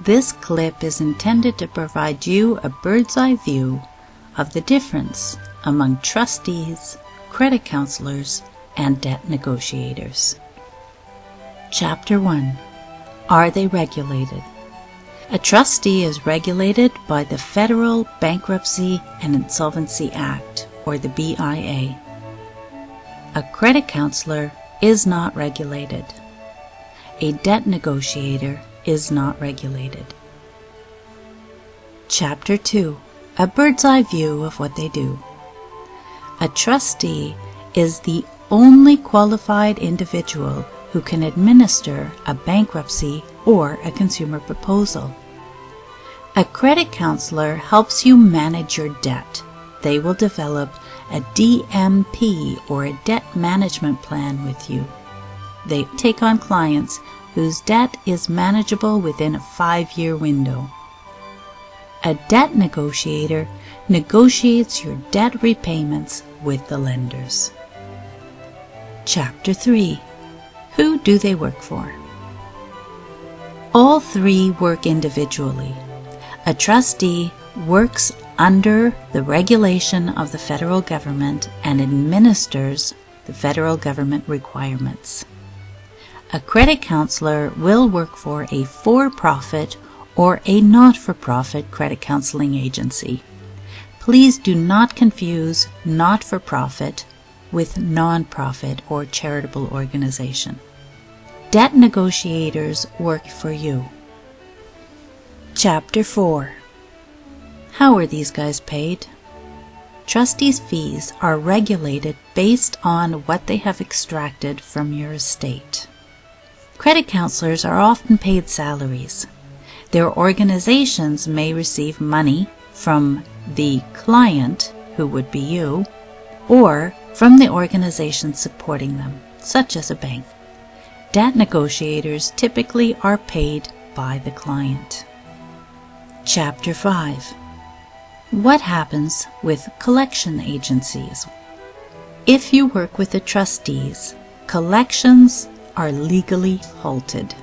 This clip is intended to provide you a bird's-eye view of the difference among trustees, credit counselors, and debt negotiators. Chapter 1. Are they regulated? A trustee is regulated by the Federal Bankruptcy and Insolvency Act, or the BIA. A credit counselor is not regulated. A debt negotiator is not regulated. Chapter 2. A bird's-eye view of what they do. A trustee is the only qualified individual who can administer a bankruptcy or a consumer proposal. A credit counselor helps you manage your debt. They will develop a DMP or a debt management plan with you. They take on clients whose debt is manageable within a 5-year window. A debt negotiator negotiates your debt repayments with the lenders. Chapter 3. Who do they work for? All three work individually. A trustee works under the regulation of the federal government and administers the federal government requirements. A credit counselor will work for a for-profit or a not-for-profit credit counseling agency. Please do not confuse not-for-profit with non-profit or charitable organization. Debt negotiators work for you. Chapter 4. How are these guys paid? Trustees' fees are regulated based on what they have extracted from your estate. Credit counselors are often paid salaries. Their organizations may receive money from the client, who would be you, or from the organization supporting them, such as a bank. Debt negotiators typically are paid by the client. Chapter 5. What happens with collection agencies? If you work with the trustees, collections are legally halted.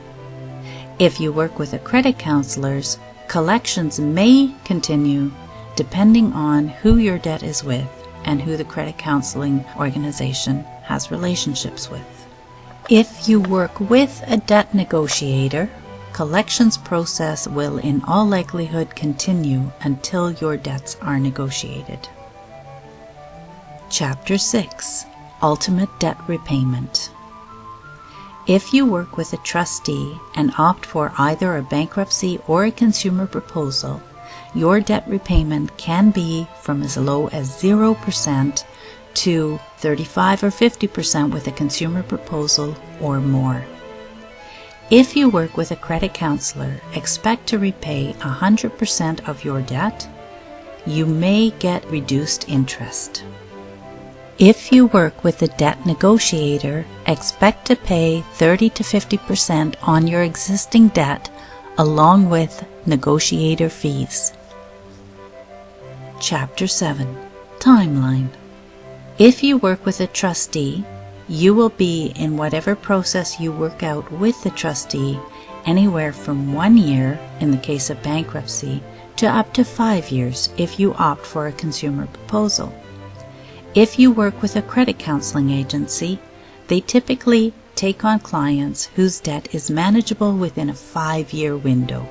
If you work with the credit counselors, collections may continue depending on who your debt is with and who the credit counseling organization has relationships with. If you work with a debt negotiator, collections process will in all likelihood continue until your debts are negotiated. Chapter 6. Ultimate debt repayment. If you work with a trustee and opt for either a bankruptcy or a consumer proposal, your debt repayment can be from as low as 0% to 35 or 50% with a consumer proposal or more. If you work with a credit counselor, expect to repay 100% of your debt. You may get reduced interest. If you work with a debt negotiator, expect to pay 30 to 50% on your existing debt along with negotiator fees. Chapter 7. Timeline. If you work with a trustee, you will be in whatever process you work out with the trustee anywhere from 1 year in the case of bankruptcy to up to 5 years if you opt for a consumer proposal. If you work with a credit counseling agency, they typically take on clients whose debt is manageable within a 5-year window.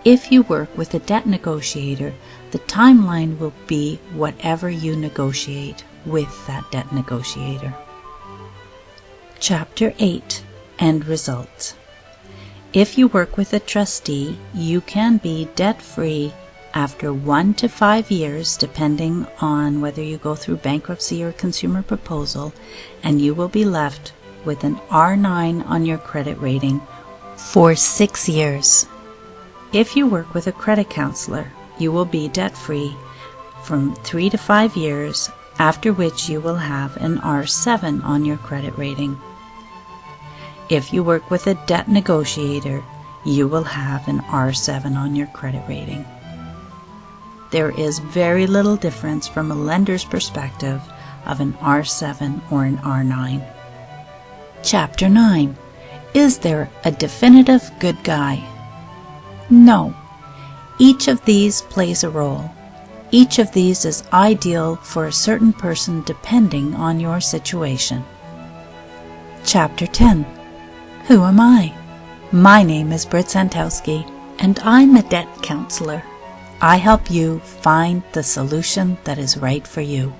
If you work with a debt negotiator, the timeline will be whatever you negotiate with that debt negotiator. Chapter 8. End result. If you work with a trustee, you can be debt-free after 1 to 5 years, depending on whether you go through bankruptcy or consumer proposal, and you will be left with an R9 on your credit rating for 6 years. If you work with a credit counselor, you will be debt-free from 3 to 5 years, after which you will have an R7 on your credit rating. If you work with a debt negotiator, you will have an R7 on your credit rating. There is very little difference from a lender's perspective of an R7 or an R9. Chapter 9. Is there a definitive good guy? No. Each of these plays a role. Each of these is ideal for a certain person depending on your situation. Chapter 10. Who am I? My name is Britt Santowski, and I'm a debt counselor. I help you find the solution that is right for you.